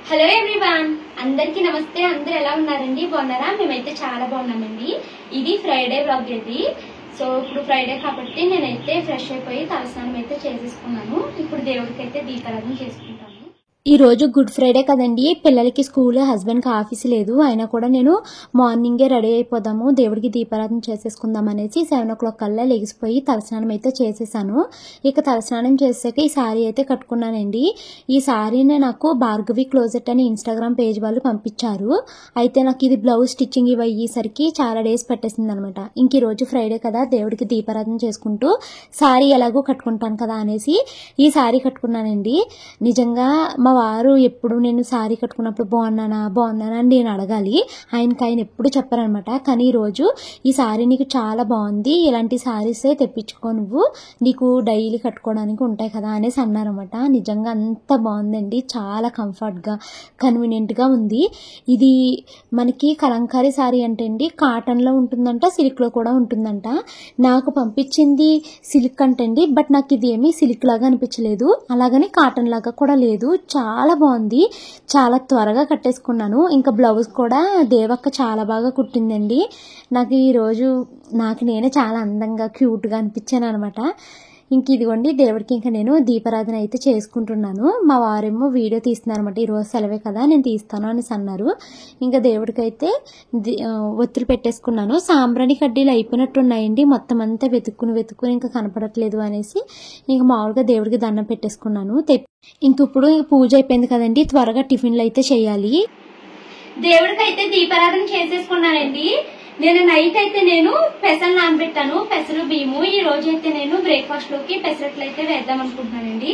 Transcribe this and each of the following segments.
Hello everyone, అందరికీ నమస్తే. అందరూ ఎలా ఉన్నారండి? బాగున్నారా? మేమైతే చాలా బాగున్నామండి. ఇది ఫ్రైడే వ్లాగ్. ఇది ఇప్పుడు ఫ్రైడే కాబట్టి నేనైతే ఫ్రెష్ అయిపోయి తలస్నానం అయితే చేసేసుకున్నాను. ఇప్పుడు దేవుడికి అయితే దీపారాధన చేసుకుంటాను. ఈ రోజు గుడ్ ఫ్రైడే కదండి. పిల్లలకి స్కూల్, హస్బెండ్కి ఆఫీస్ లేదు. అయినా కూడా నేను మార్నింగే రెడీ అయిపోదాము, దేవుడికి దీపారాధన చేసేసుకుందాం అనేసి 7 o'clock కల్లా లెగిసిపోయి తలస్నానం అయితే చేసేసాను. ఇక తలస్నానం చేసాక ఈ శారీ అయితే కట్టుకున్నానండి. ఈ శారీని నాకు భార్గవి క్లోజెట్ అని ఇన్స్టాగ్రామ్ పేజ్ వాళ్ళు పంపించారు. అయితే నాకు ఇది బ్లౌజ్ స్టిచ్చింగ్ ఇవి అయ్యేసరికి చాలా డేస్ పెట్టేసింది అనమాట. ఇంక ఈ రోజు ఫ్రైడే కదా, దేవుడికి దీపారాధన చేసుకుంటూ శారీ ఎలాగో కట్టుకుంటాను కదా అనేసి ఈ శారీ కట్టుకున్నానండి. నిజంగా మా వారు ఎప్పుడు నేను శారీ కట్టుకున్నప్పుడు బాగున్నానా అని నేను అడగాలి. ఆయన ఎప్పుడు చెప్పారనమాట. కానీ ఈరోజు ఈ శారీ నీకు చాలా బాగుంది, ఇలాంటి శారీసే తెప్పించుకో, నువ్వు నీకు డైలీ కట్టుకోవడానికి ఉంటాయి కదా అనేసి అన్నారనమాట. నిజంగా అంత బాగుందండి, చాలా కంఫర్ట్గా కన్వీనియంట్గా ఉంది. ఇది మనకి కలంకారీ శారీ అంటే అండి కాటన్లో ఉంటుందంట, సిల్క్లో కూడా ఉంటుందంట. నాకు పంపించింది సిల్క్ అంటండి, బట్ నాకు ఇది ఏమీ సిల్క్ లాగా అనిపించలేదు, అలాగని కాటన్ లాగా కూడా లేదు. చాలా బాగుంది, చాలా త్వరగా కట్టేసుకున్నాను. ఇంకా బ్లౌజ్ కూడా దేవక్క చాలా బాగా కుట్టిందండి. నాకు ఈరోజు నేనే చాలా అందంగా క్యూట్గా అనిపించాను అనమాట. ఇంక ఇదిగోండి దేవుడికి ఇంకా నేను దీపారాధన అయితే చేసుకుంటున్నాను. మా వారేమో వీడియో తీస్తున్నారు అనమాట. ఈరోజు సెలవే కదా, నేను తీస్తాను అనేసి అన్నారు. ఇంకా దేవుడికి అయితే ఒత్తులు పెట్టేసుకున్నాను. సాంబ్రాణి కడ్డీలు అయిపోయినట్టున్నాయండి, మొత్తం అంతా వెతుక్కుని ఇంకా కనపడట్లేదు అనేసి ఇంకా మామూలుగా దేవుడికి దండం పెట్టేసుకున్నాను. ఇంక ఇప్పుడు పూజ అయిపోయింది కదండి, త్వరగా టిఫిన్లు అయితే చేయాలి. దేవుడికి అయితే దీపారాధన చేసేసుకున్నానండి. నేను నైట్ అయితే పెసలు నానబెట్టాను, పెసలు బియ్యము. ఈ రోజు అయితే నేను బ్రేక్ఫాస్ట్ లోకి పెసరట్లు అయితే వేద్దాం అనుకుంటున్నానండి.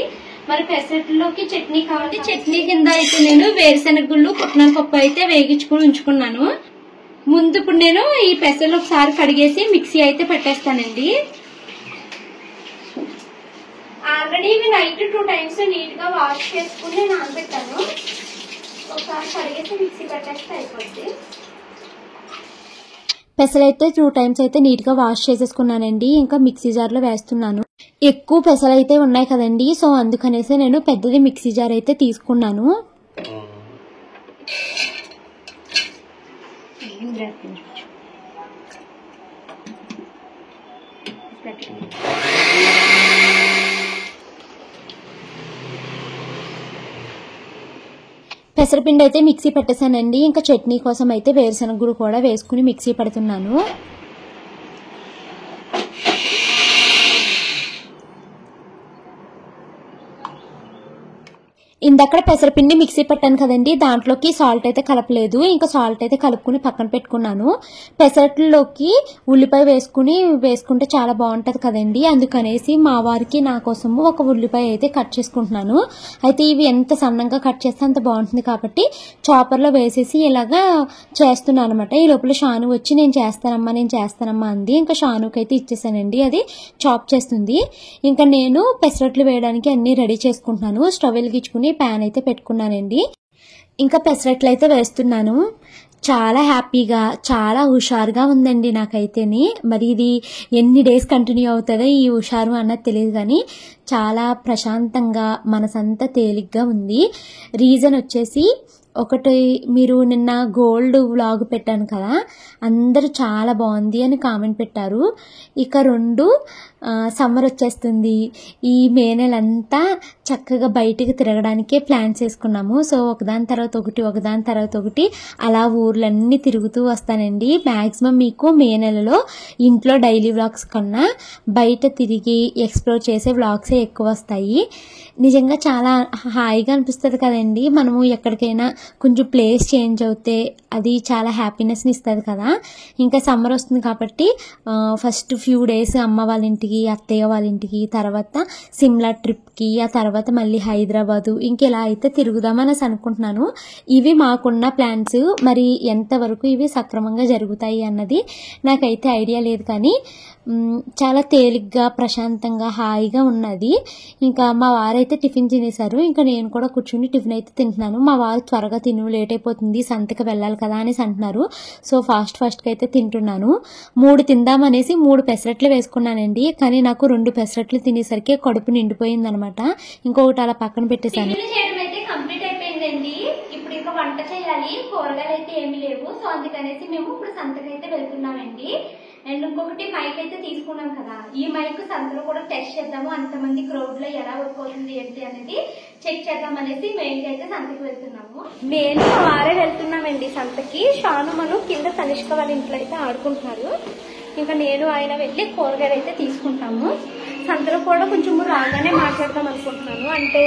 మరి పెసరట్లోకి చట్నీ కావాలి. చట్నీ కింద అయితే నేను వేరుశెనగ గుళ్ళు, పుట్నాల పప్పు అయితే వేగించుకుని ఉంచుకున్నాను. ముందు ఇప్పుడు నేను ఈ పెసలు ఒకసారి కడిగేసి మిక్సీ అయితే పెట్టేస్తానండి. ఆల్రెడీ ఇవి నైట్ 2 times నీట్ గా వాష్ చేసుకుని నానబెట్టాను. ఒకసారి కడిగేసి మిక్సీ పెట్టేస్తే అయిపోద్ది. పెసలు అయితే 2 times అయితే నీట్ గా వాష్ చేసేసుకున్నానండి. ఇంకా మిక్సీ జార్ లో వేస్తున్నాను. ఎక్కువ పెసలు అయితే ఉన్నాయి కదండి, సో అందుకనేసి నేను పెద్దది మిక్సీ జార్ అయితే తీసుకున్నాను. పెసరపిండి అయితే మిక్సీ పెట్టేశానండి. ఇంకా చట్నీ కోసం అయితే వేరుశెనగ గుళ్ళు కూడా వేసుకుని మిక్సీ పెడుతున్నాను. ఇందక్కడ పెసరపిండి మిక్సీ పెట్టాను కదండి, దాంట్లోకి సాల్ట్ అయితే కలపలేదు. ఇంకా సాల్ట్ అయితే కలుపుకుని పక్కన పెట్టుకున్నాను. పెసరట్లోకి ఉల్లిపాయ వేసుకుంటే చాలా బాగుంటది కదండి, అందుకనేసి మా వారికి నా కోసము ఒక ఉల్లిపాయ అయితే కట్ చేసుకుంటున్నాను. అయితే ఇవి ఎంత సన్నంగా కట్ చేస్తే అంత బాగుంటుంది కాబట్టి చాపర్లో వేసేసి ఇలాగా చేస్తున్నాను అనమాట. ఈ లోపల షాను వచ్చి నేను చేస్తానమ్మా అంది. ఇంకా షానుకి అయితే ఇచ్చేసానండి, అది చాప్ చేస్తుంది. ఇంకా నేను పెసరట్లు వేయడానికి అన్ని రెడీ చేసుకుంటున్నాను. స్టవ్ వెలిగించుకుని ప్యాన్ అయితే పెట్టుకున్నానండి. ఇంకా పెసరట్లు అయితే వేస్తున్నాను. చాలా హ్యాపీగా, చాలా హుషారుగా ఉందండి నాకైతేని. మరి ఇది ఎన్ని డేస్ కంటిన్యూ అవుతుందో ఈ హుషారు అన్నది తెలియదు, కానీ చాలా ప్రశాంతంగా మనసంతా తేలిగ్గా ఉంది. రీజన్ వచ్చేసి ఒకటి, మీరు నిన్న గోల్డ్ వ్లాగ్ పెట్టాను కదా, అందరూ చాలా బాగుంది అని కామెంట్ పెట్టారు. ఇక 2 సమ్మర్ వచ్చేస్తుంది. ఈ మే నెలంతా చక్కగా బయటికి తిరగడానికే ప్లాన్ చేసుకున్నాము. సో ఒకదాని తర్వాత ఒకటి అలా ఊర్లన్నీ తిరుగుతూ వస్తానండి. మ్యాక్సిమం మీకు మే నెలలో ఇంట్లో డైలీ వ్లాగ్స్ కన్నా బయట తిరిగి ఎక్స్ప్లోర్ చేసే వ్లాగ్సే ఎక్కువ వస్తాయి. నిజంగా చాలా హాయిగా అనిపిస్తుంది కదండి. మనము ఎక్కడికైనా కొంచెం ప్లేస్ చేంజ్ అవుతే అది చాలా హ్యాపీనెస్ని ఇస్తుంది కదా. ఇంకా సమ్మర్ వస్తుంది కాబట్టి ఫస్ట్ ఫ్యూ డేస్ అమ్మ వాళ్ళ ఇంటికి, అత్తయ్య వాళ్ళ ఇంటికి, తర్వాత సిమ్లా ట్రిప్కి, ఆ తర్వాత మళ్ళీ హైదరాబాదు, ఇంకెలా అయితే తిరుగుదామని అనుకుంటున్నాను. ఇవి మాకున్న ప్లాన్స్. మరి ఎంతవరకు ఇవి సక్రమంగా జరుగుతాయి అన్నది నాకైతే ఐడియా లేదు, కానీ చాలా తేలిగ్గా, ప్రశాంతంగా, హాయిగా ఉన్నది. ఇంకా మా వారైతే టిఫిన్ తినేశారు. ఇంకా నేను కూడా కూర్చుని టిఫిన్ అయితే తింటున్నాను. మా వారు త్వరగా తిను, లేట్ అయిపోతుంది, సంతకి వెళ్ళాలి కదా అనేసి అంటున్నారు. సో ఫాస్ట్గా అయితే తింటున్నాను. 3 తిందామనేసి 3 పెసరట్లు వేసుకున్నానండి, కానీ నాకు 2 పెసరట్లు తినేసరికి కడుపు నిండిపోయింది అనమాట. ఇంకొకటి అలా పక్కన పెట్టేశాను. వంట చేయాలి, కూరగాయలు అయితే ఏమి లేవు. సో అందుకనేసి మేము ఇప్పుడు సంతకైతే వెళ్తున్నామండి. అండ్ ఇంకొకటి మైక్ అయితే తీసుకున్నాం కదా, ఈ మైక్ సంతలో కూడా టెస్ట్ చేద్దాము, అంతమంది క్రౌడ్ లో ఎలా వర్క్ అవుతుంది ఏంటి అనేది చెక్ చేద్దాం అనేసి మేము అయితే సంతకి వెళ్తున్నాము. నేను వారే వెళ్తున్నామండి సంతకి. షాను మను కింద తనిష్క వాళ్ళ ఇంట్లో అయితే ఆడుకుంటున్నారు. ఇంకా నేను ఆయన వెళ్ళి కూరగాయలు అయితే తీసుకుంటాము. సంతలో కూడా కొంచెం రాగానే మాట్లాడదాం అనుకుంటున్నాను, అంటే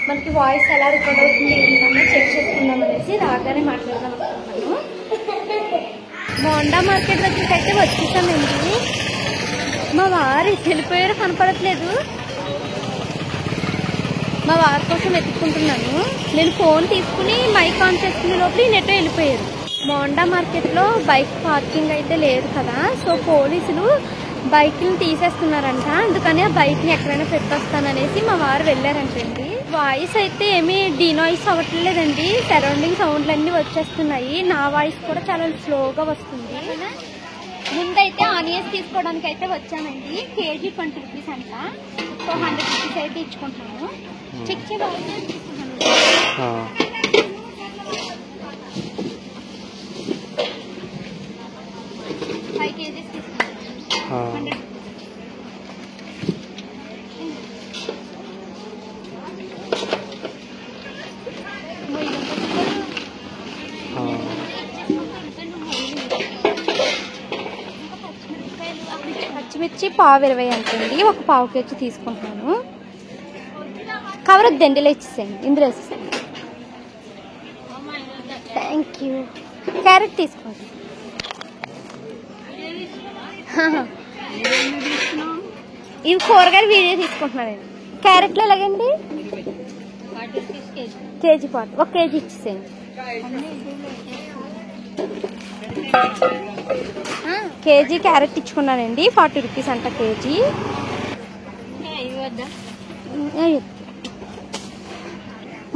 మనకి వాయిస్ ఎలా రికార్డ్ అవుతుంది ఏంటన్నా చెక్ చేసుకుందాం అనేసి రాగానే మాట్లాడదాం అనుకుంటున్నాను. మోండా మార్కెట్ దగ్గరికి అయితే వచ్చేసామండి. మా వారు వెళ్ళిపోయారు, కనపడట్లేదు. మా వారి కోసం వెతుక్కుంటున్నాను. నేను ఫోన్ తీసుకుని మైక్ ఆన్ చేసుకునే లోపల నెట్ వెళ్ళిపోయారు. మోండా మార్కెట్లో బైక్ పార్కింగ్ అయితే లేదు కదా, సో పోలీసులు బైక్ని తీసేస్తున్నారంట. అందుకని ఆ బైక్ని ఎక్కడైనా పెట్టొస్తాననేసి మా వారు వెళ్ళారంటండి. వాయిస్ అయితే ఏమీ డీనాయిస్ అవ్వట్లేదండి, సరౌండింగ్ సౌండ్లు అన్నీ వచ్చేస్తున్నాయి. నా వాయిస్ కూడా చాలా స్లోగా వస్తుంది. ముందైతే ఆనియన్స్ తీసుకోవడానికి అయితే వచ్చామండి. కేజీ 20 రూపీస్ అంట. సో 100 రూపీస్ అయితే ఇచ్చుకుంటున్నాము. చెక్ చేయాలి 5 కేజీస్ తీసుకున్నాము. పచ్చిమిర్చి పావు 20 అంటండి. ఒక పావు కేజీ తీసుకుంటున్నాను. కవర్ వద్దండి, ఇలా ఇచ్చేసేయండి, ఇందులో వేసేసేయండి. Thank you. క్యారెట్ తీసుకోండి. ఇవి కూరగాయలు వీడియో తీసుకుంటున్నానండి. క్యారెట్లు ఎలాగండి? కేజీ పాటు, 1 కేజీ ఇచ్చేసేయండి. కేజీ క్యారెట్ ఇచ్చుకున్నానండి. 40 రూపీస్ అంట కేజీ.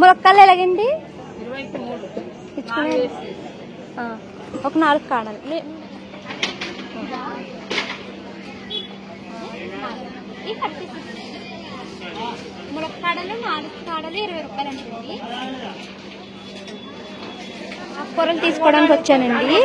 ములక్కాయలు ఎలాగండి? ఇచ్చుకునే ఒక 4 కాడలు. ములక్కాడలు 4 కాడలు 20 రూపాయలు అంటండి. కూరలు తీసుకోవడానికి వచ్చానండి.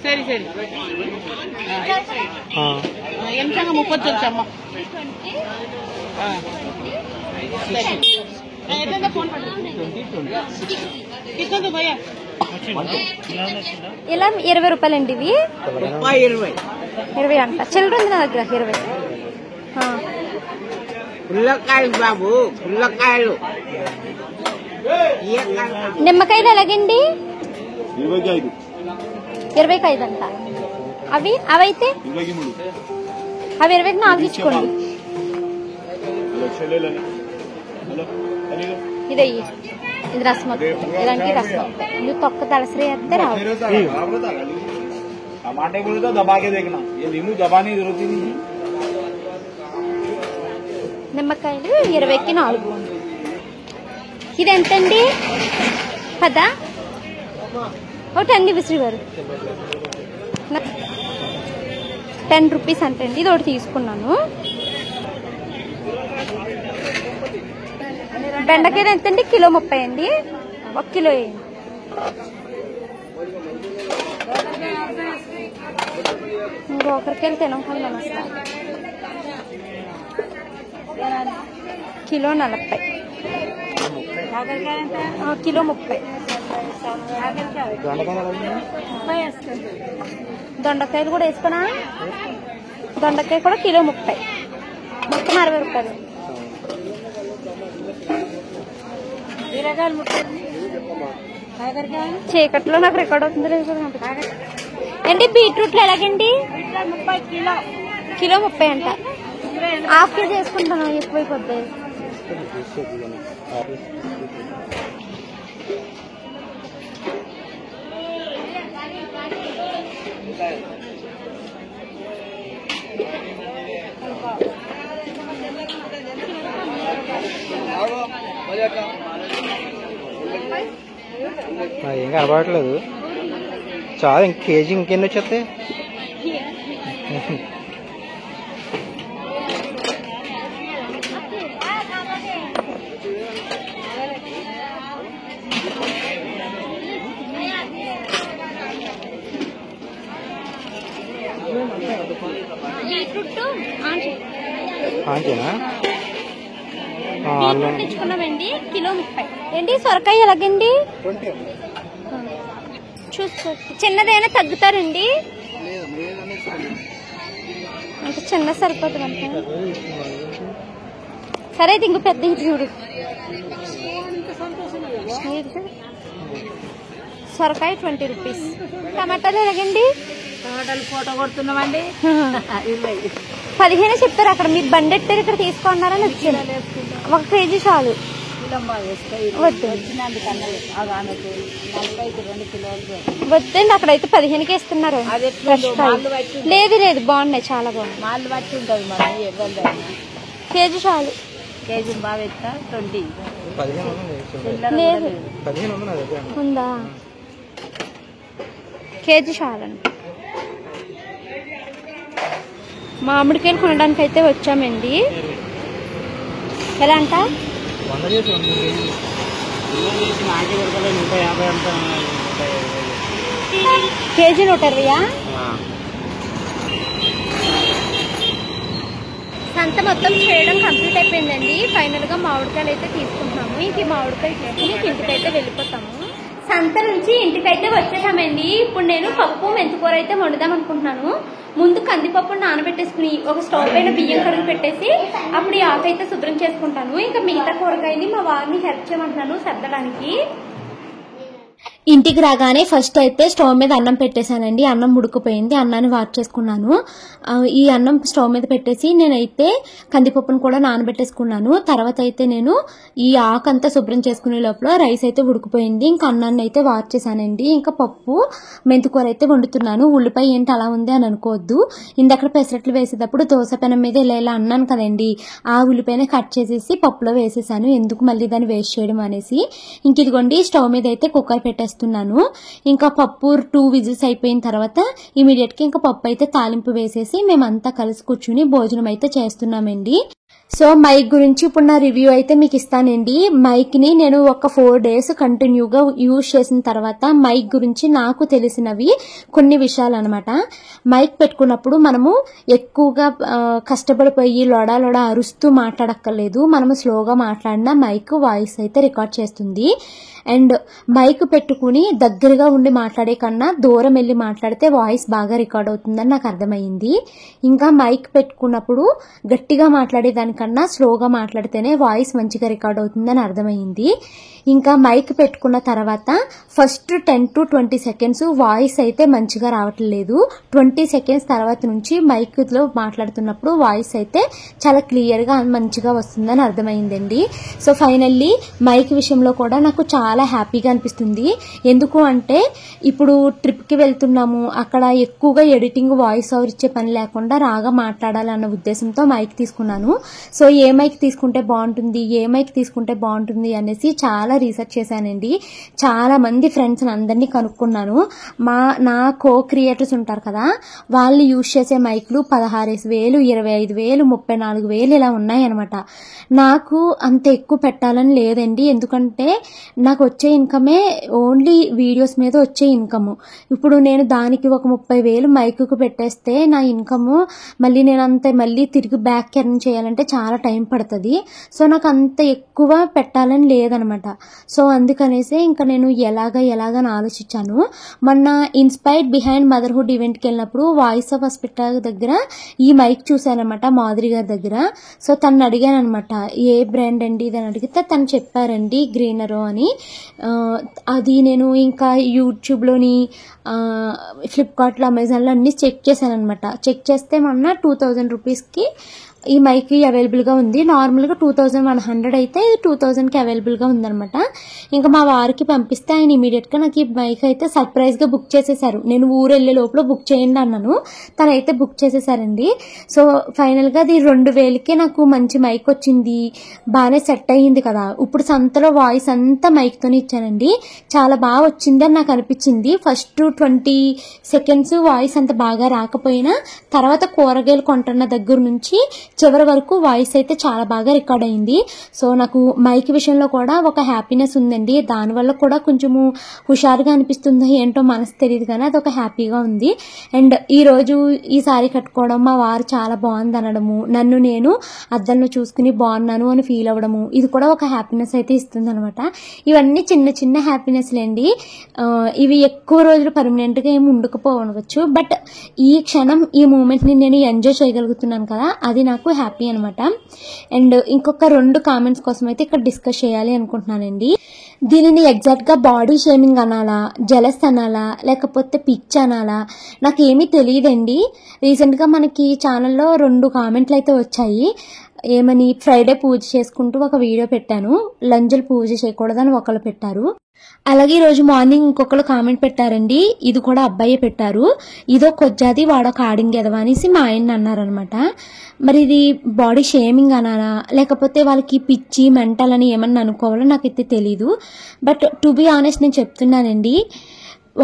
సరే సరే ఎంతగా 30 వచ్చమ్మ ఇలా 20 రూపాయలండి. ఇవి 20 అంట. చిల్లర ఉంది నా దగ్గర 20. పుల్లకాయలు బాబు, పుల్లకాయలు. నిమ్మకాయలు ఎలాగండి? 25 అంట. అవి అవైతే అవి 20కి 4 ఇచ్చుకోండి. ఇదయ్యి, ఇది రసమొత్తం. ఇలాంటి రసమొత్తం నువ్వు తొక్క దళసరి వేస్తే రావు. टमाटे बोले तो दबा के देखना, ये नींबू दबाने की जरूरत ही नहीं है. నిమ్మకాయలు 20కి 4. ఇది ఎంతండి? 10 ఒకటి అండి విసిరి గారు. 10 రూపీస్ అంటండి. ఇది ఒకటి తీసుకున్నాను. బెండకాయలు ఎంతండి? కిలో 30 అండి. 1 కిలో వేయండి. ఇంకొకరికెళ్ళి తినం కదా నమస్కారం. కిలో 40. కిలో 30. దొండకాయలు కూడా వేసుకున్నా. దొండకాయ కూడా కిలో 30. మొత్తం 60 రూపాయలు. చీకట్లో నాకు రికార్డ్ అవుతుంది అండి. బీట్రూట్లు ఎలాగండి? కిలో 30 అంట. హాఫ్ కేజీ వేసుకుంటాను, ఎక్కువైపోద్ది. ఏం కనపడట్లేదు. చాలా ఇంక కేజీ ఇంకెన్ని వచ్చేస్తాయి. తెచ్చుకున్నామండి కిలో 30. ఏంటి సొరకాయ ఎలాగండి? చూసుకో, చిన్నదైనా తగ్గుతారండి. అంటే చిన్న సరిపోతుంది అంటే. సరే అయితే ఇంకో పెద్ద చూడు. సొరకాయ 20 రూపీస్. టమాటాలు ఎలాగండి? టమాటాలు ఫోటో కొడుతున్నామండి. 15 చెప్పారు అక్కడ. మీరు బండి ఎట్టారు, ఇక్కడ తీసుకున్నారని వచ్చారు. 1 కేజీ చాలు. వద్దండి, అక్కడైతే 15కి ఇస్తున్నారు. లేదు లేదు, బాగున్నాయి, చాలా బాగున్నాయి. మాలు బట్టి ఉంటుంది మరి. కేజీ చాలు. కేజీ బాగా ఎత్తా 20. లేదు ఉందా? కేజీ చాలండి. మామిడికాయలు కొనడానికి అయితే వచ్చామండి. ఎలా అంట? కేజీ 120. సంత మొత్తం చేయడం కంప్లీట్ అయిపోయిందండి. ఫైనల్ గా మామిడికాయలు అయితే తీసుకుంటున్నాము. ఇంక ఈ మామిడికాయ తీసుకుని ఇంటికైతే వెళ్ళిపోతాము. సంత నుంచి ఇంటికైతే వచ్చేసామండి. ఇప్పుడు నేను పప్పు మెంతికూర అయితే వండుదాం అనుకుంటున్నాను. ముందు కందిపప్పు నానబెట్టేసుకుని ఒక స్టవ్ పైన బియ్యం కడుగు పెట్టేసి అప్పుడు ఈ ఆకు అయితే శుభ్రం చేసుకుంటాను. ఇంకా మిగతా కూరగాయని మా వారిని హెల్ప్ చేయమంటున్నాను సర్దడానికి. ఇంటికి రాగానే ఫస్ట్ అయితే స్టవ్ మీద అన్నం పెట్టేశానండి. అన్నం ఉడికిపోయింది. అన్నాన్ని వాట్ చేసుకున్నాను. ఈ అన్నం స్టవ్ మీద పెట్టేసి నేనైతే కందిపప్పును కూడా నానబెట్టేసుకున్నాను. తర్వాత అయితే నేను ఈ ఆకు అంతా శుభ్రం చేసుకునే లోపల రైస్ అయితే ఉడికిపోయింది. ఇంకా అన్నాన్ని అయితే వాట్ చేశానండి. ఇంకా పప్పు మెంతికూర అయితే వండుతున్నాను. ఉల్లిపాయ ఏంటి అలా ఉంది అని అనుకోవద్దు. ఇందక్కడ పెసరట్లు వేసేటప్పుడు దోశ పెనం మీద ఇలా అన్నాను కదండి, ఆ ఉల్లిపాయని కట్ చేసేసి పప్పులో వేసేసాను. ఎందుకు మళ్ళీ దాన్ని వేస్ట్ చేయడం అనేసి. ఇంక ఇదిగోండి స్టవ్ మీద అయితే కుక్కర్ పెట్టేస్తున్నాను. ఇంకా పప్పు 2 విజిల్స్ అయిపోయిన తర్వాత ఇమీడియట్ గా ఇంకా పప్పు అయితే తాలింపు వేసేసి మేమంతా కలిసి కూర్చుని భోజనం అయితే చేస్తున్నామండి. సో మైక్ గురించి ఇప్పుడు నా రివ్యూ అయితే మీకు ఇస్తానండి. మైక్ ని నేను ఒక 4 days కంటిన్యూగా యూజ్ చేసిన తర్వాత మైక్ గురించి నాకు తెలిసినవి కొన్ని విషయాలు అనమాట. మైక్ పెట్టుకున్నప్పుడు మనము ఎక్కువగా కష్టపడిపోయి లోడా అరుస్తూ మాట్లాడక్కర్లేదు. మనము స్లోగా మాట్లాడినా మైక్ వాయిస్ అయితే రికార్డ్ చేస్తుంది. అండ్ మైక్ పెట్టుకుని దగ్గరగా ఉండి మాట్లాడే కన్నా దూరం వెళ్ళి మాట్లాడితే వాయిస్ బాగా రికార్డ్ అవుతుందని నాకు అర్థమైంది. ఇంకా మైక్ పెట్టుకున్నప్పుడు గట్టిగా మాట్లాడేదానికన్నా స్లోగా మాట్లాడితేనే వాయిస్ మంచిగా రికార్డ్ అవుతుందని అర్థమైంది. ఇంకా మైక్ పెట్టుకున్న తర్వాత ఫస్ట్ 10 to 20 seconds వాయిస్ అయితే మంచిగా రావట్లేదు. 20 seconds తర్వాత నుంచి మైక్ లో మాట్లాడుతున్నప్పుడు వాయిస్ అయితే చాలా క్లియర్ గా మంచిగా వస్తుందని అర్థమైందండి. సో ఫైనల్లీ మైక్ విషయంలో కూడా నాకు చాలా హ్యాపీగా అనిపిస్తుంది. ఎందుకు అంటే ఇప్పుడు ట్రిప్ కి వెళ్తున్నాము, అక్కడ ఎక్కువగా ఎడిటింగ్ వాయిస్ ఓవర్ ఇచ్చే పని లేకుండా రాగా మాట్లాడాలన్న ఉద్దేశంతో మైక్ తీసుకున్నాను. సో ఏ మైక్ తీసుకుంటే బాగుంటుంది అనేసి చాలా రీసెర్చ్ చేశానండి. చాలా మంది ఫ్రెండ్స్ అందరినీ కనుక్కున్నాను. నా కో క్రియేటర్స్ ఉంటారు కదా, వాళ్ళు యూజ్ చేసే మైక్లు 16,000, 25,000, 34,000 ఇలా ఉన్నాయి అనమాట. నాకు అంత ఎక్కువ పెట్టాలని లేదండి. ఎందుకంటే నాకు వచ్చే ఇన్కమే ఓన్లీ వీడియోస్ మీద వచ్చే ఇన్కమ్. ఇప్పుడు నేను దానికి ఒక 30,000 మైక్కు పెట్టేస్తే నా ఇన్కమ్ మళ్ళీ తిరిగి బ్యాక్ ఎర్న్ చేయాలంటే చాలా టైం పడుతుంది. సో నాకు అంత ఎక్కువ పెట్టాలని లేదనమాట. సో అందుకనేసి ఇంకా నేను ఎలాగని ఆలోచించాను. మొన్న ఇన్స్పైర్డ్ బిహైండ్ మదర్హుడ్ ఈవెంట్కి వెళ్ళినప్పుడు వాయిస్ ఆఫ్ హాస్పిటల్ దగ్గర ఈ మైక్ చూశానమాట మాధురి గారి దగ్గర. సో తను అడిగాను అనమాట, ఏ బ్రాండ్ అండి ఇది అని అడిగితే తను చెప్పారండి గ్రీనరో అని. అది నేను ఇంకా యూట్యూబ్లోని ఫ్లిప్కార్ట్లో అమెజాన్లో అన్ని చెక్ చేశాను అనమాట. చెక్ చేస్తే మొన్న 2,000 రూపీస్కి ఈ మైక్ అవైలబుల్గా ఉంది. నార్మల్గా 2100 అయితే ఇది 2000కి అవైలబుల్గా ఉందనమాట. ఇంకా మా వారికి పంపిస్తే ఆయన ఇమీడియట్గా నాకు ఈ మైక్ అయితే సర్ప్రైజ్గా బుక్ చేసేసారు. నేను ఊరు వెళ్ళే లోపల బుక్ చేయండి అన్నాను, తనైతే బుక్ చేసేసారండి. సో ఫైనల్గా అది 2000కి నాకు మంచి మైక్ వచ్చింది, బాగానే సెట్ అయ్యింది కదా. ఇప్పుడు సంతలో వాయిస్ అంతా మైక్తోనే ఇచ్చానండి, చాలా బాగా వచ్చింది అని నాకు అనిపించింది. ఫస్ట్ 20 సెకండ్స్ వాయిస్ అంత బాగా రాకపోయినా తర్వాత కూరగాయలు కొంటున్న దగ్గర నుంచి చివరి వరకు వాయిస్ అయితే చాలా బాగా రికార్డ్ అయింది. సో నాకు మైక్ విషయంలో కూడా ఒక హ్యాపీనెస్ ఉందండి. దానివల్ల కూడా కొంచెము హుషారుగా అనిపిస్తుందో ఏంటో మనసు తెలియదు కానీ అదొక హ్యాపీగా ఉంది. అండ్ ఈరోజు ఈ సారీ కట్టుకోవడం, మా వారు చాలా బాగుంది అనడము, నన్ను నేను అద్దంలో చూసుకుని బాగున్నాను అని ఫీల్ అవ్వడము, ఇది కూడా ఒక హ్యాపీనెస్ అయితే ఇస్తుంది అనమాట. ఇవన్నీ చిన్న చిన్న హ్యాపీనెస్లేండి. ఇవి ఎక్కువ రోజులు పర్మనెంట్గా ఏమి ఉండకపోవచ్చు, బట్ ఈ క్షణం ఈ మూమెంట్ని నేను ఎంజాయ్ చేయగలుగుతున్నాను కదా, అది నాకు హ్యాపీ అనమాట. అండ్ ఇంకొక 2 కామెంట్స్ కోసం అయితే ఇక్కడ డిస్కస్ చేయాలి అనుకుంటున్నానండి. దీనిని ఎగ్జాక్ట్గా బాడీ షేమింగ్ అనాలా, జెలస్ అనాలా, లేకపోతే పిచ్ అనాలా నాకేమీ తెలియదండి. రీసెంట్గా మనకి ఛానల్లో 2 కామెంట్లు అయితే వచ్చాయి. ఏమని, ఫ్రైడే పూజ చేసుకుంటూ ఒక వీడియో పెట్టాను, లంజలు పూజ చేయకూడదని ఒకళ్ళు పెట్టారు. అలాగే ఈరోజు మార్నింగ్ ఇంకొకరు కామెంట్ పెట్టారండి, ఇది కూడా అబ్బాయి పెట్టారు, ఇదో కొజ్జాది వాడొక ఆడింగ్ ఎదవా అనేసి మా ఆయన అన్నారనమాట. మరి ఇది బాడీ షేమింగ్ అనాలా, లేకపోతే వాళ్ళకి పిచ్చి మెంటల్ అని ఏమన్నా అనుకోవాలో నాకైతే తెలీదు. బట్ టు బి ఆనెస్ట్ నేను చెప్తున్నానండి,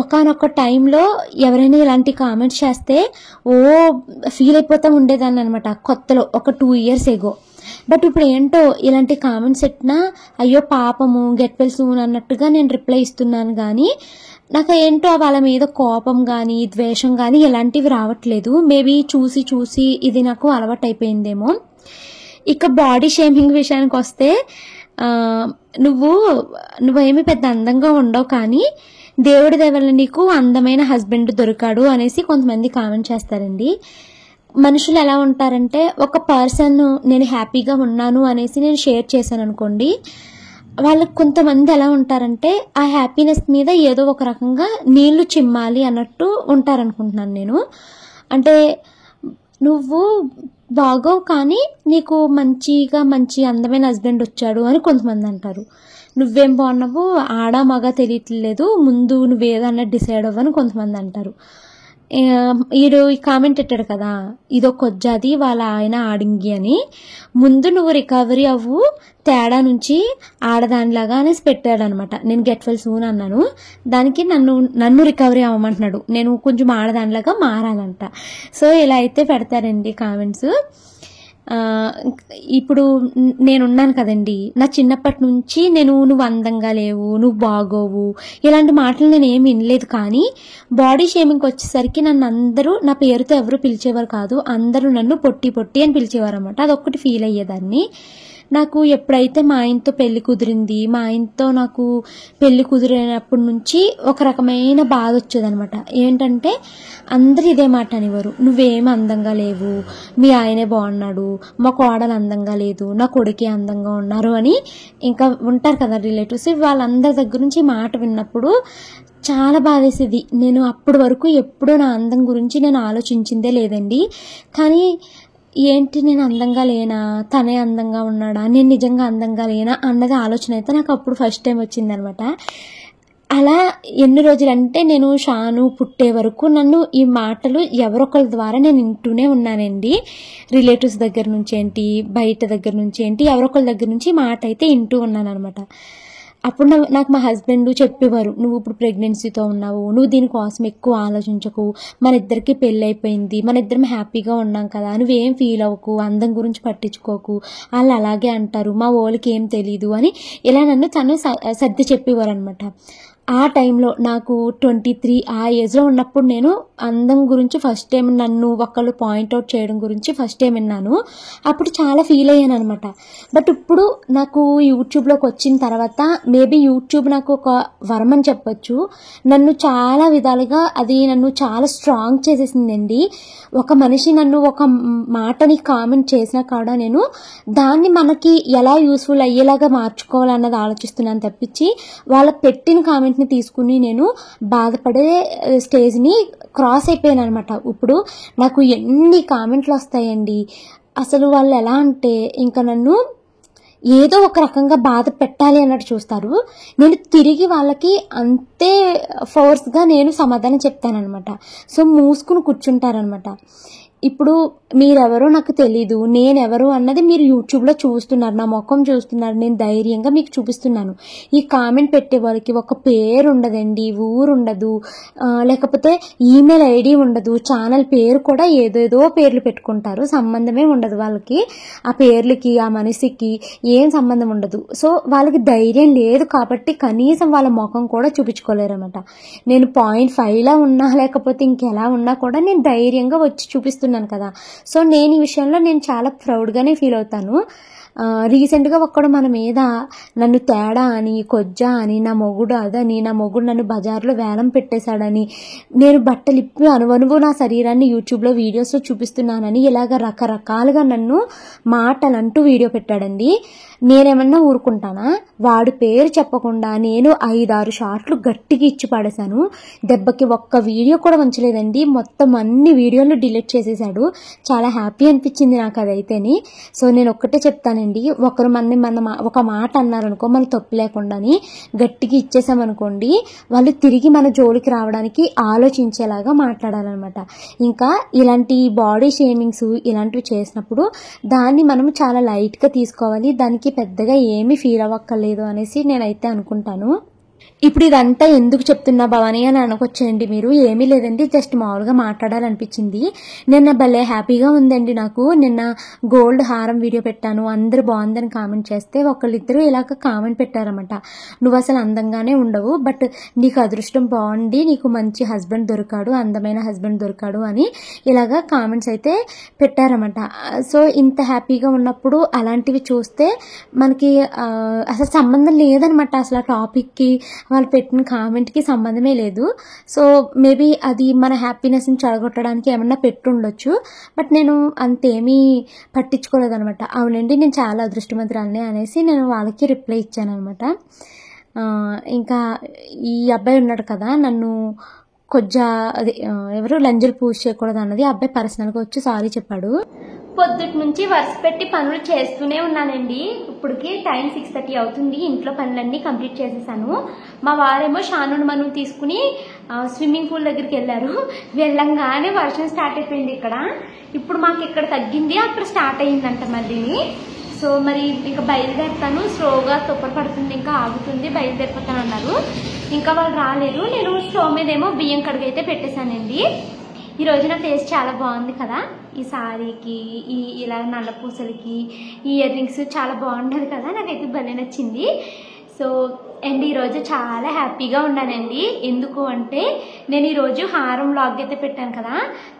ఒకనొక టైంలో ఎవరైనా ఇలాంటి కామెంట్స్ చేస్తే ఫీల్ అయిపోతూ ఉండేదాన్ని అనమాట కొత్తలో, ఒక 2 years ఎగో. బట్ ఇప్పుడు ఏంటో ఇలాంటి కామెంట్స్ పెట్టినా అయ్యో పాపము గెట్ వెల్ సూన్ అన్నట్టుగా నేను రిప్లై ఇస్తున్నాను. కానీ నాకు ఏంటో వాళ్ళ మీద కోపం కానీ ద్వేషం కానీ ఇలాంటివి రావట్లేదు. మేబీ చూసి చూసి ఇది నాకు అలవాటు అయిపోయిందేమో. ఇక బాడీ షేమింగ్ విషయానికి వస్తే, నువ్వేమి పెద్ద అందంగా ఉండవు కానీ దేవుడి దయవల్ల నీకు అందమైన హస్బెండ్ దొరికాడు అనేసి కొంతమంది కామెంట్ చేస్తారండి. మనుషులు ఎలా ఉంటారంటే, ఒక పర్సన్ నేను హ్యాపీగా ఉన్నాను అనేసి నేను షేర్ చేశాను అనుకోండి, వాళ్ళకి కొంతమంది ఎలా ఉంటారంటే ఆ హ్యాపీనెస్ మీద ఏదో ఒక రకంగా నీళ్లు చిమ్మాలి అన్నట్టు ఉంటారనుకుంటున్నాను నేను. అంటే నువ్వు బాగోవు కానీ నీకు మంచి అందమైన హస్బెండ్ వచ్చాడు అని కొంతమంది అంటారు. నువ్వేం బాగున్నావు, ఆడ మగ తెలియట్లేదు, ముందు నువ్వేదన్నా డిసైడ్ అవ్వని కొంతమంది అంటారు. ఈడు ఈ కామెంట్ పెట్టాడు కదా, ఇదో కొజ్జాది వాళ్ళ ఆయన ఆడింగి అని, ముందు నువ్వు రికవరీ అవ్వు తేడా నుంచి ఆడదానిలాగా అనేసి పెట్టాడు అనమాట. నేను గెట్ వెల్ సూన్ అన్నాను, దానికి నన్ను రికవరీ అవ్వమంటున్నాడు, నేను కొంచెం ఆడదానిలాగా మారాలంట. సో ఇలా అయితే పెడతారండి కామెంట్స్. ఇప్పుడు నేనున్నాను కదండి, నా చిన్నప్పటి నుంచి నువ్వు అందంగా లేవు, నువ్వు బాగోవు ఇలాంటి మాటలు నేను ఏమి వినలేదు. కానీ బాడీ షేమింగ్కి వచ్చేసరికి నన్ను అందరూ నా పేరుతో ఎవరు పిలిచేవారు కాదు, అందరూ నన్ను పొట్టి అని పిలిచేవారు అనమాట. అదొక్కటి ఫీల్ అయ్యేదాన్ని. నాకు ఎప్పుడైతే మా ఆయనతో పెళ్లి కుదిరింది, మా ఆయనతో నాకు పెళ్లి కుదిరినప్పటి నుంచి ఒక రకమైన బాధ వచ్చేదనమాట. ఏంటంటే అందరూ ఇదే మాట అనేవారు, నువ్వేమి అందంగా లేవు, మీ ఆయనే బాగున్నాడు, మా కోడలు అందంగా లేదు, నా కొడుకే అందంగా ఉన్నారు అని. ఇంకా ఉంటారు కదా రిలేటివ్స్, వాళ్ళందరి దగ్గర నుంచి మాట విన్నప్పుడు చాలా బాధేసేది. నేను అప్పటి వరకు ఎప్పుడూ నా అందం గురించి నేను ఆలోచించిందే లేదండి. కానీ ఏంటి, నేను అందంగా లేనా, తనే అందంగా ఉన్నాడా, నేను నిజంగా అందంగా లేనా అన్నది ఆలోచన అయితే నాకు అప్పుడు ఫస్ట్ టైం వచ్చిందనమాట. అలా ఎన్ని రోజులంటే నేను షాను పుట్టే వరకు నన్ను ఈ మాటలు ఎవరొకరి ద్వారా నేను వింటూనే ఉన్నానండి. రిలేటివ్స్ దగ్గర నుంచి ఏంటి, బయట దగ్గర నుంచి ఏంటి, ఎవరొకరి దగ్గర నుంచి మాట అయితే వింటూ ఉన్నాను అనమాట. అప్పుడు నాకు మా హస్బెండ్ చెప్పేవారు, నువ్వు ఇప్పుడు ప్రెగ్నెన్సీతో ఉన్నావు, నువ్వు దీనికోసం ఎక్కువ ఆలోచించకు, మన ఇద్దరికి పెళ్ళి అయిపోయింది, మన ఇద్దరం హ్యాపీగా ఉన్నాం కదా, నువ్వేం ఫీల్ అవ్వకు, అందం గురించి పట్టించుకోకు, వాళ్ళు అలాగే అంటారు, మా వాళ్ళకి ఏం తెలీదు అని ఇలా నన్ను తను సర్ది చెప్పేవారు అనమాట. ఆ టైంలో నాకు 23 ఆ ఏజ్లో ఉన్నప్పుడు నేను అందం గురించి ఫస్ట్ టైం నన్ను ఒకళ్ళు పాయింట్అవుట్ చేయడం గురించి ఫస్ట్ టైం విన్నాను. అప్పుడు చాలా ఫీల్ అయ్యాను అనమాట. బట్ ఇప్పుడు నాకు యూట్యూబ్లోకి వచ్చిన తర్వాత మేబీ యూట్యూబ్ నాకు ఒక వరం అని చెప్పొచ్చు. నన్ను చాలా విధాలుగా అది నన్ను చాలా స్ట్రాంగ్ చేసేసిందండి. ఒక మనిషి నన్ను ఒక మాటని కామెంట్ చేసినా కూడా నేను దాన్ని మనకి ఎలా యూస్ఫుల్ అయ్యేలాగా మార్చుకోవాలన్నది ఆలోచిస్తున్నాను తప్పించి వాళ్ళ పెట్టిన కామెంట్ని తీసుకుని నేను బాధపడే స్టేజ్ని క్రాస్ అయిపోయాను అనమాట. ఇప్పుడు నాకు ఎన్ని కామెంట్లు వస్తాయండి, అసలు వాళ్ళు ఎలా అంటే ఇంకా నన్ను ఏదో ఒక రకంగా బాధ పెట్టాలి అన్నట్టు చూస్తారు. నేను తిరిగి వాళ్ళకి అంతే ఫోర్స్గా నేను సమాధానం చెప్తానన్నమాట. సో మూసుకుని కూర్చుంటారనమాట. ఇప్పుడు మీరెవరో నాకు తెలీదు, నేనెవరు అన్నది మీరు యూట్యూబ్లో చూస్తున్నారు, నా ముఖం చూస్తున్నారు, నేను ధైర్యంగా మీకు చూపిస్తున్నాను. ఈ కామెంట్ పెట్టే వాళ్ళకి ఒక పేరు ఉండదండి, ఊరు ఉండదు, లేకపోతే ఈమెయిల్ ఐడి ఉండదు, ఛానల్ పేరు కూడా ఏదేదో పేర్లు పెట్టుకుంటారు, సంబంధమే ఉండదు వాళ్ళకి, ఆ పేర్లకి ఆ మనిషికి ఏం సంబంధం ఉండదు. సో వాళ్ళకి ధైర్యం లేదు కాబట్టి కనీసం వాళ్ళ ముఖం కూడా చూపించుకోలేరు అనమాట. నేను 0.5లా ఉన్నా లేకపోతే ఇంకెలా ఉన్నా కూడా నేను ధైర్యంగా వచ్చి చూపిస్తున్నాను కదా. సో నేను ఈ విషయంలో నేను చాలా ప్రౌడ్గానే ఫీల్ అవుతాను. రీసెంట్గా ఒక్కడు మన మీద నన్ను తేడా అని, కొజ్జా అని, నా మొగుడు అదని, నా మొగుడు నన్ను బజార్లో వేలం పెట్టేశాడని, నేను బట్టలు ఇప్పి అనువనువు నా శరీరాన్ని యూట్యూబ్లో వీడియోస్లో చూపిస్తున్నానని ఇలాగ రకరకాలుగా నన్ను మాటలు అంటూ వీడియో పెట్టాడండి. నేనేమన్నా ఊరుకుంటానా? వాడి పేరు చెప్పకుండా నేను 5-6 షార్ట్లు గట్టిగా ఇచ్చి పడేశాను. దెబ్బకి ఒక్క వీడియో కూడా ఉంచలేదండి, మొత్తం అన్ని వీడియోలు డిలీట్ చేసేసాడు. చాలా హ్యాపీ అనిపించింది నాకు అదైతేని. సో నేను ఒక్కటే చెప్తానండి, ఒకరు మన ఒక మాట అన్నారనుకో, మన తప్పు లేకుండాని గట్టిగా ఇచ్చేసామనుకోండి, వాళ్ళు తిరిగి మన జోలికి రావడానికి ఆలోచించేలాగా మాట్లాడాలన్నమాట. ఇంకా ఇలాంటి బాడీ షేమింగ్స్ ఇలాంటివి చేసినప్పుడు దాన్ని మనం చాలా లైట్గా తీసుకోవాలి, దానికి పెద్దగా ఏమీ ఫీల్ అవ్వక్కర్లేదు అనేసి నేనైతే అనుకుంటాను. ఇప్పుడు ఇదంతా ఎందుకు చెప్తున్నా భవానీ అని అనుకొచ్చేయండి మీరు. ఏమీ లేదండి, జస్ట్ మామూలుగా మాట్లాడాలనిపించింది. నిన్న భలే హ్యాపీగా ఉందండి నాకు. నిన్న గోల్డ్ హారం వీడియో పెట్టాను, అందరూ బాగుందని కామెంట్ చేస్తే ఒకళ్ళిద్దరూ ఇలాగ కామెంట్ పెట్టారన్నమాట. నువ్వు అసలు అందంగానే ఉండవు, బట్ నీకు అదృష్టం బాగుండి నీకు మంచి హస్బెండ్ దొరికాడు, అందమైన హస్బెండ్ దొరికాడు అని ఇలాగా కామెంట్స్ అయితే పెట్టారన్నమాట. సో ఇంత హ్యాపీగా ఉన్నప్పుడు అలాంటివి చూస్తే మనకి అసలు సంబంధం లేదనమాట. అసలు ఆ టాపిక్కి వాళ్ళు పెట్టిన కామెంట్కి సంబంధమే లేదు. సో మేబీ అది మన హ్యాపీనెస్ని చెడగొట్టడానికి ఏమన్నా పెట్టుండొచ్చు, బట్ నేను అంతేమీ పట్టించుకోలేదనమాట. అవునండి నేను చాలా అదృష్టవంతురాలనే అనేసి నేను వాళ్ళకి రిప్లై ఇచ్చాను అనమాట. ఇంకా ఈ అబ్బాయి ఉన్నాడు కదా, నన్ను కొజ్జా అది ఎవరు లంజలు పూజ చేయకూడదు అన్నది అబ్బాయి పర్సనల్గా వచ్చి సారీ చెప్పాడు. పొద్దుటి నుంచి వరుస పెట్టి పనులు చేస్తూనే ఉన్నానండి. ఇప్పటికి టైం 6:30 అవుతుంది. ఇంట్లో పనులన్నీ కంప్లీట్ చేసేసాను. మా వారేమో షానుని మనం తీసుకుని స్విమ్మింగ్ పూల్ దగ్గరికి వెళ్ళారు. వెళ్ళంగానే వర్షం స్టార్ట్ అయిపోయింది ఇక్కడ. ఇప్పుడు మాకు ఇక్కడ తగ్గింది, అక్కడ స్టార్ట్ అయ్యిందంట మళ్ళీని. సో మరి ఇంకా బయలుదేరుతాను, స్లోగా తుప్పర పడుతుంది, ఇంకా ఆగుతుంది, బయలుదేరిపోతాను అన్నారు. ఇంకా వాళ్ళు రాలేదు. నేను స్టవ్ మీదేమో బియ్యం కడుగు అయితే పెట్టేశానండి. ఈరోజు నా ఫేస్ చాలా బాగుంది కదా, ఈ సారీకి, ఇలా నల్ల పూసలకి, ఈ ఇయర్ రింగ్స్ చాలా బాగుంటుంది కదా, నాకైతే భలే నచ్చింది. సో అండ్ ఈరోజు చాలా హ్యాపీగా ఉన్నానండి. ఎందుకు అంటే నేను ఈరోజు హారం వ్లాగ్ అయితే పెట్టాను కదా,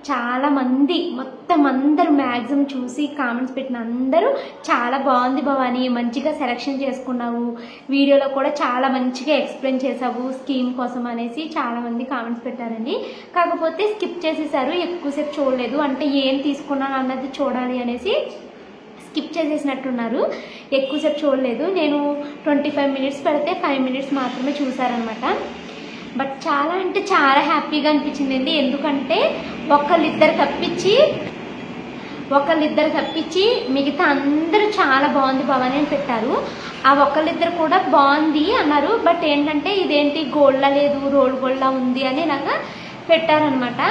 చాలామంది మొత్తం అందరూ మ్యాక్సిమం చూసి కామెంట్స్ పెట్టిన అందరూ చాలా బాగుంది భవానీ, మంచిగా సెలెక్షన్ చేసుకున్నావు, వీడియోలో కూడా చాలా మంచిగా ఎక్స్ప్లెయిన్ చేసావు స్కీమ్ కోసం అనేసి చాలామంది కామెంట్స్ పెట్టారండి. కాకపోతే స్కిప్ చేసేసారు, ఎక్కువసేపు చూడలేదు, అంటే ఏం తీసుకున్నాను అన్నది చూడాలి అనేసి స్కిప్ చేసేసినట్టున్నారు, ఎక్కువసేపు చూడలేదు. నేను 25 మినిట్స్ పెడితే 5 మినిట్స్ మాత్రమే చూసారనమాట. బట్ చాలా అంటే చాలా హ్యాపీగా అనిపించిందండి. ఎందుకంటే ఒకళ్ళిద్దరు తప్పించి మిగతా అందరూ చాలా బాగుంది భవానీ అని పెట్టారు. ఆ ఒకళ్ళిద్దరు కూడా బాగుంది అన్నారు. బట్ ఏంటంటే ఇదేంటి గోల్డ్లా లేదు, రోల్ గోల్డ్లా ఉంది అని ఇలాగా పెట్టారనమాట.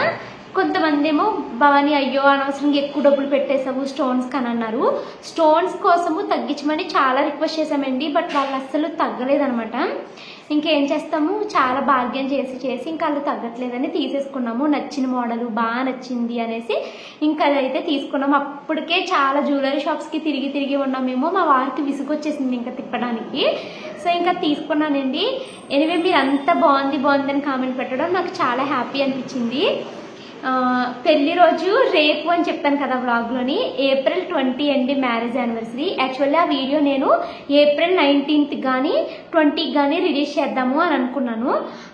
కొంతమంది ఏమో భవానీ అయ్యో అనవసరంగా ఎక్కువ డబ్బులు పెట్టేసావు స్టోన్స్ అని అన్నారు. స్టోన్స్ కోసము తగ్గించమని చాలా రిక్వెస్ట్ చేసామండి, బట్ వాళ్ళు అస్సలు తగ్గలేదనమాట. ఇంకేం చేస్తాము, చాలా భాగ్యం చేసి ఇంకా వాళ్ళు తగ్గట్లేదని తీసేసుకున్నాము. నచ్చిన మోడల్ బాగా నచ్చింది అనేసి ఇంకా అదైతే తీసుకున్నాము. అప్పటికే చాలా జ్యువెలరీ షాప్స్కి తిరిగి ఉన్నామేమో, మా వారికి విసుగొచ్చేసింది ఇంకా తిప్పడానికి. సో ఇంకా తీసుకున్నానండి. ఎనివే మీరు అంత బాగుంది అని కామెంట్ పెట్టడం నాకు చాలా హ్యాపీ అనిపించింది. పెళ్లి రోజు రేపు అని చెప్పాను కదా వ్లాగ్లోని, April 20 అండి మ్యారేజ్ యానివర్సరీ. యాక్చువల్లీ ఆ వీడియో నేను April 19th కానీ 20th కానీ రిలీజ్ చేద్దాము అని అనుకున్నాను.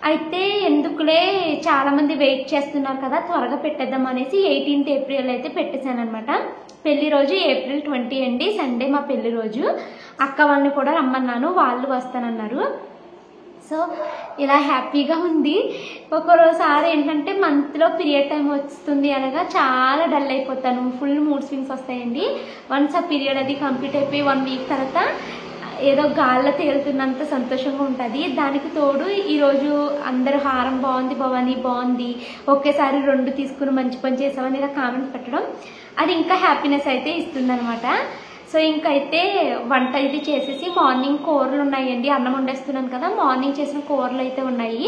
అయితే ఎందుకులే చాలామంది వెయిట్ చేస్తున్నారు కదా, త్వరగా పెట్టేద్దాం అనేసి 18th April అయితే పెట్టేశాను అనమాట. పెళ్లి రోజు April 20 అండి, సండే మా పెళ్లి రోజు. అక్క వాళ్ళని కూడా రమ్మన్నాను, వాళ్ళు వస్తానన్నారు. సో ఇలా హ్యాపీగా ఉంది. ఒక్కోసారి ఏంటంటే మంత్లో పీరియడ్ టైం వస్తుంది అనగా చాలా డల్ అయిపోతాను, ఫుల్ మూడ్ స్వింగ్స్ వస్తాయండి. వన్స్ ఆ పీరియడ్ అది కంప్లీట్ అయిపోయి 1 వీక్ తర్వాత ఏదో గాల్లో తేలుతున్నంత సంతోషంగా ఉంటుంది. దానికి తోడు ఈరోజు అందరూ హారం బాగుంది, భవానీ బాగుంది, ఒకేసారి 2 తీసుకుని మంచి పని చేసామని ఇలా కామెంట్స్ పెట్టడం అది ఇంకా హ్యాపీనెస్ అయితే ఇస్తుంది అనమాట. సో ఇంకైతే వంట అయితే చేసేసి మార్నింగ్ కూరలు ఉన్నాయండి, అన్నం వండేస్తున్నాను కదా, మార్నింగ్ చేసిన కూరలు అయితే ఉన్నాయి,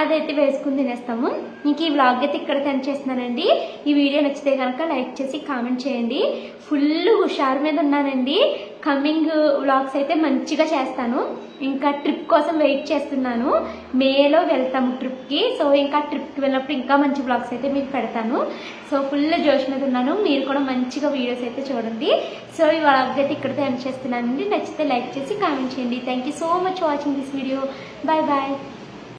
అదైతే వేసుకుని తినేస్తాము. ఇంక ఈ వ్లాగ్ అయితే ఇక్కడ సెండ్ చేస్తున్నానండి. ఈ వీడియో నచ్చితే కనుక లైక్ చేసి కామెంట్ చేయండి. ఫుల్ హుషారు మీద ఉన్నానండి. కమింగ్ వ్లాగ్స్ అయితే మంచిగా చేస్తాను. ఇంకా ట్రిప్ కోసం వెయిట్ చేస్తున్నాను, మేలో వెళ్తాము ట్రిప్కి. సో ఇంకా ట్రిప్కి వెళ్ళినప్పుడు ఇంకా మంచి వ్లాగ్స్ అయితే మీకు పెడతాను. సో ఫుల్ జోష్ మీద ఉన్నాను, మీరు కూడా మంచిగా వీడియోస్ అయితే చూడండి. సో ఈ వ్లాగ్ అయితే ఇక్కడితో ఎండ్ చేస్తున్నానండి. నచ్చితే లైక్ చేసి కామెంట్ చేయండి. Thank you so much watching this video. Bye bye.